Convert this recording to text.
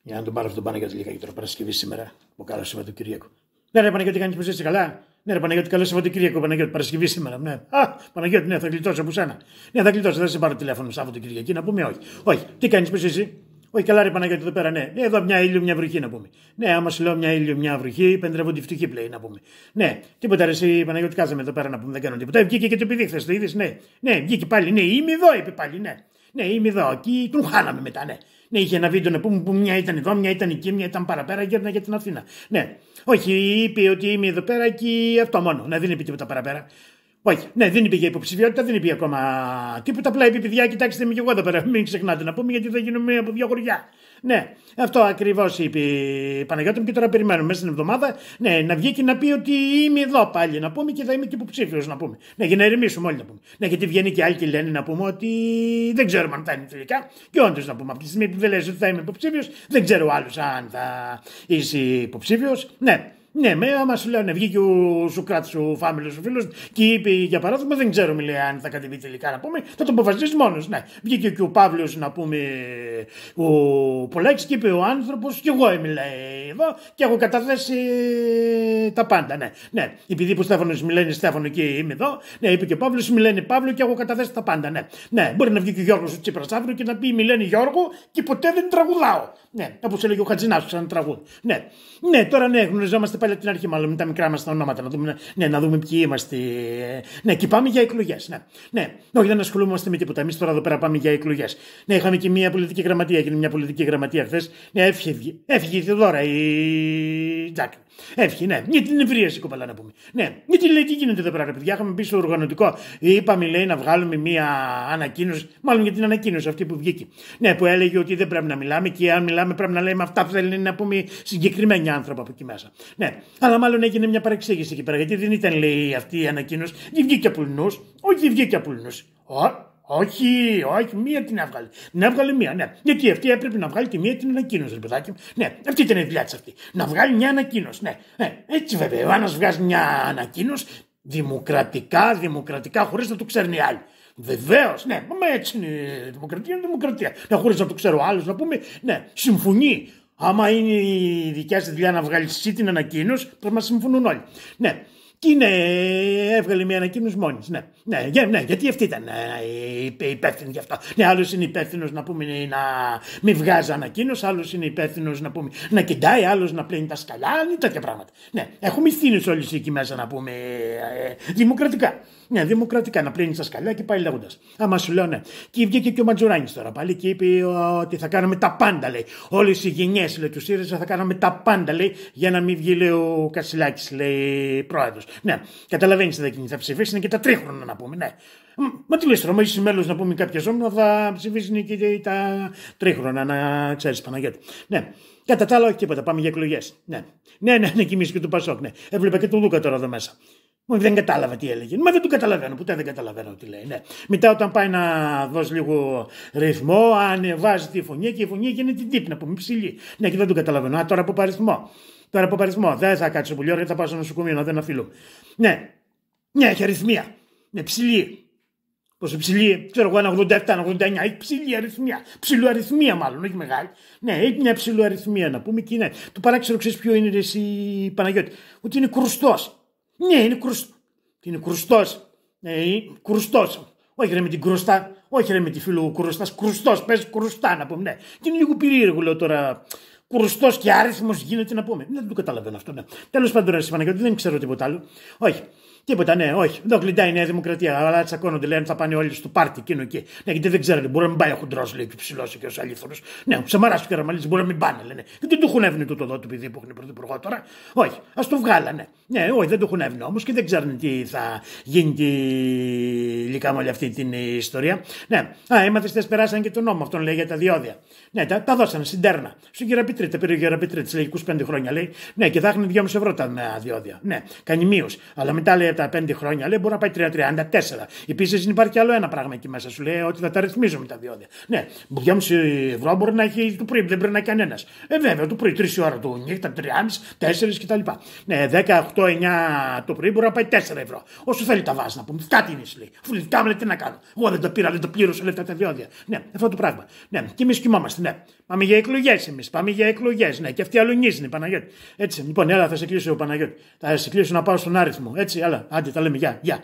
Για να τον πάρω αυτόν τον Παναγιώτη λίγα τώρα Παρασκευή σήμερα. Από καλό Σαββατοκύριακο. Ναι, ρε Παναγιώτη, κάνει πως είσαι καλά. Ναι, ρε Παναγιώτη, καλό Σαββατοκύριακο. Παναγιώτη, Παρασκευή σήμερα. Ναι. Παναγιώτη, ναι, θα γλιτώσω από σένα. Ναι, θα γλιτώσω, δεν σε πάρω τηλέφωνο Σαββατοκυριακή να πούμε όχι. Όχι, τι κάνει πως είσαι. Όχι, καλά, ρε Παναγιώτη, εδώ πέρα, ναι. Εδώ μια ήλιο, μια βροχή να πούμε. Ναι, άμα σου λέω μια ήλιο, μια βροχή, πεντρεύω τη φτωχή πλέον να πούμε. Ναι, τίποτα, ρε, εσύ Παναγιώτη, κάζαμε εδώ πέρα να πούμε, δεν κάνω τίποτα. Βγήκε και το παιδί χθε, το είδε, ναι. Ναι, βγήκε πάλι, ναι, είμαι εδώ, είπε πάλι, ναι. Ναι, είμαι εδώ, εκεί τον χάναμε μετά, ναι. Ναι, είχε ένα βίντεο να πούμε που μια ήταν εδώ, μια ήταν εκεί, μια ήταν παραπέρα, γέρνα για την Αθήνα. Ναι, όχι, είπε ότι είμαι εδώ πέρα και αυτό μόνο. Ναι, δεν είπε τίποτα παραπέρα. Όχι, ναι, δεν είπε για υποψηφιότητα, δεν είπε ακόμα τίποτα. Απλά είπε, παιδιά, κοιτάξτε με και εγώ εδώ πέρα. Μην ξεχνάτε να πούμε, γιατί θα γίνουμε από δύο χωριά. Ναι, αυτό ακριβώς είπε η Παναγιώτη μου και τώρα περιμένουμε μέσα στην εβδομάδα ναι, να βγει και να πει ότι είμαι εδώ πάλι να πούμε και θα είμαι και υποψήφιος να πούμε. Ναι, για να ηρεμήσουμε όλοι να πούμε. Ναι, γιατί βγαίνει και άλλοι και λένε να πούμε ότι δεν ξέρουμε αν θα είναι τελικά. Και όντως να πούμε, από τη στιγμή που δεν λες ότι θα είμαι υποψήφιος, δεν ξέρω άλλους αν θα είσαι υποψήφιος. Ναι. Ναι, άμα σου λέω, ναι, βγήκε ο Σουκράτης, ο Φάμιλος, ο φίλος, και είπε για παράδειγμα, δεν ξέρω, λέει, αν θα κατεβεί τελικά να πούμε, θα το αποφασίσει μόνος. Ναι, βγήκε και ο Παύλος, να πούμε, ο Πολάκης, και είπε ο άνθρωπος, και εγώ έμειλα εδώ και έχω καταθέσει τα πάντα. Ναι, ναι, επειδή που Στέφανος μιλάνε Στέφανο και είμαι εδώ, ναι, είπε και ο Παύλος, μιλάνε Παύλο και έχω καταθέσει τα πάντα. Ναι, ναι, μπορεί να βγει και ο Γιώργος ο Τσίπρας αύριο και να πει μιλάνε Γιώργο και ποτέ δεν τραγουδάω. Ναι, όπως έλεγε ο Χατζηνάσος, σαν τραγούδι. Ναι, ναι, τώρα ναι, γνωριζόμαστε πάλι από την αρχή, μάλλον με τα μικρά μας τα ονόματα, να δούμε, ναι, να δούμε ποιοι είμαστε. Ναι, και πάμε για εκλογές. Ναι, ναι, όχι, δεν ασχολούμαστε με τίποτα. Εμείς τώρα εδώ πέρα πάμε για εκλογές. Ναι, είχαμε και μια πολιτική γραμματεία, έγινε μια πολιτική γραμματεία χθες. Ναι, έφυγε η Θεοδώρα, η Τζάκη. Έφυγε, ναι, για την ευρίαση κοπαλά να πούμε. Ναι, γιατί λέει τι γίνεται εδώ πέρα, ρε παιδιά. Είχαμε πει στο οργανωτικό, είπαμε λέει να βγάλουμε μια ανακοίνωση, μάλλον για την ανακοίνωση αυτή που βγήκε. Ναι, που έλεγε ότι δεν πρέπει να μιλάμε και αν μιλάμε πρέπει να λέμε αυτά που θέλουν να πούμε συγκεκριμένοι άνθρωποι από εκεί μέσα. Ναι, αλλά μάλλον έγινε μια παρεξήγηση εκεί πέρα, γιατί δεν ήταν λέει αυτή η ανακοίνωση, δεν βγήκε από Λουνούς, όχι δεν βγήκε από Λουνούς. Όχι, μία την έβγαλε. Την έβγαλε μία, ναι. Γιατί αυτή έπρεπε να βγάλει και μία την ανακοίνωση, ρε παιδάκι μου. Ναι, αυτή ήταν η δουλειά τη αυτή. Να βγάλει μια ανακοίνωση, ναι. Έτσι βέβαια, ο ένα βγάζει μια ανακοίνωση δημοκρατικά, χωρίς να το ξέρουν οι άλλοι. Βεβαίως, ναι, μα έτσι είναι η δημοκρατία, είναι δημοκρατία. Ναι, χωρίς να το ξέρω ο άλλος, να πούμε, ναι, συμφωνεί. Άμα είναι η δικιά σου δουλειά να βγάλει εσύ την ανακοίνωση, πρέπει να συμφωνούν όλοι. Ναι. Και ναι, έβγαλε μια ανακοίνωση μόνη. Ναι, γιατί αυτή ήταν υπεύθυνη γι' αυτό. Ναι, άλλος είναι υπεύθυνος να πούμε να μην βγάζει ανακοίνωση, άλλος είναι υπεύθυνος να πούμε να κοιτάει, άλλος να πλένει τα σκαλιά, είναι τέτοια πράγματα. Ναι, έχουμε ευθύνες όλοι εκεί μέσα να πούμε δημοκρατικά. Ναι, δημοκρατικά να πλένει τα σκαλιά και πάει λέγοντα. Άμα σου λέω ναι. Και βγήκε και ο Ματζουράνης τώρα πάλι και είπε ότι θα κάνουμε τα πάντα, λέει. Όλες οι γενιές του ΣΥΡΙΖΑ θα κάνουμε τα πάντα, λέει, για να μην βγει, λέει, ο Κασιλάκης, λέει, πρόεδρος. Ναι, καταλαβαίνεις τι θα ψηφίσει, είναι και τα τρίχρονα να πούμε, ναι. Μα τι λες τώρα, είσαι μέλος να πούμε κάποια ζώνα, θα ψηφίσουν και τα τρίχρονα, να ξέρεις Παναγιώτη. Ναι. Κατά τα άλλα, όχι τίποτα, πάμε για εκλογές. Ναι, και εμείς και του Πασόκ, ναι. Έβλεπα και τον Λούκα τώρα εδώ μέσα. Δεν κατάλαβα τι έλεγε. Μα δεν το καταλαβαίνω, ποτέ δεν καταλαβαίνω τι λέει. Ναι. Μετά όταν πάει να δώσει λίγο ρυθμό, ανεβάζει τη φωνή και η φωνή γίνεται την τύπη, να πούμε ψηλή. Ναι, και δεν το καταλαβαίνω. Τώρα από παριθμό. Δεν θα κάτσω πολύ ώρα, γιατί θα πάω στο νοσοκομείο να δεν αφήνω. Ναι, έχει αριθμία. Ναι, ψηλή. Πόσο ψηλή, ξέρω εγώ, 1,87-1,89. Έχει ψηλή αριθμία. Ψηλοαριθμία μάλλον, όχι μεγάλη. Ναι, έχει μια ψηλοαριθμία να πούμε και ναι. Το παράξενο ξέρει ποιο είναι εσύ Παναγιώτη. Ότι είναι κρουστός. Ναι, είναι κρουστός. Κρουστός. Όχι ρε με την κρουστά. Όχι ρε με τη φίλου κρουστάς. Κρουστός. Πες κρουστά να πούμε. Ναι. Και είναι λίγο περίεργο λέω τώρα. Κρουστός και άριθμος γίνεται να πούμε. Δεν το καταλαβαίνω αυτό. Ναι. Τέλος πάντων, ρε Παναγιώτη, δεν ξέρω τίποτα άλλο. Όχι. Τίποτα, ναι, όχι. Εδώ γλυντάει η Νέα Δημοκρατία. Αλλά τσακώνονται, λένε θα πάνε όλοι στο πάρτι εκείνο εκεί. Ναι, γιατί δεν ξέρετε, μπορεί να μην πάει ο χοντρός, λέει και ψηλό και ο αλήθωρος. Ναι, ο Σαμαράς και ο Καραμαλής μπορεί να μην πάνε, λένε. Και δεν του έχουν έβνει τούτο εδώ του παιδί που έχουν πρωθυπουργό τώρα. Όχι, ας το βγάλανε. Ναι, όχι, δεν το έχουν έβνει όμως και δεν ξέρουν τι θα γίνει τελικά με όλη αυτή την ιστορία. Ναι, οι μαθητές περάσαν και τον νόμο αυτόν, λέει για τα διόδια. Ναι, τα δώσανε στην Τέρνα. Στον Γεραπητρή, τα πήρε ο Γεραπητρή, λέει 25 χρόνια, λέει. Ναι, και θα έχουν 2,5 ευρώ τα διόδια. Ναι, κάνει μείωση. Αλλά μετά λέει για τα 5 χρόνια, λέει μπορεί να πάει 34. Επίσης υπάρχει άλλο ένα πράγμα εκεί μέσα. Σου λέει ότι θα τα ρυθμίζουμε τα διόδια. Ναι, 2,5 ευρώ μπορεί να έχει του πρωί, δεν πρέπει να έχει κανένα. Βέβαια, του πρωί 3 ώρα του νύχτα, 3,5, 4 κτλ. Ναι, 10, 8, 9 το πρωί μπορεί να πάει 4 ευρώ. Όσο θέλει τα βάζει να πούμε. Κάτι είναι, λέει. Αφού λεφτά μου, τι να κάνω. Εγώ δεν τα πήρα, δεν τα πλήρωσα λεφτά τα διόδια. Ναι, αυτό το πράγμα. Ναι, και εμείς κοιμόμαστε. Ναι. Πάμε για εκλογές εμείς. Πάμε για εκλογές. Ναι, και αυτοί αλουνίζουν, Παναγιώτη. Έτσι, λοιπόν, έλα, θα σε κλείσω, Παναγιώτη. Θα σε κλείσω να πάω στον άριθμο. Έτσι, έλα, άντε, τα λέμε. Γεια.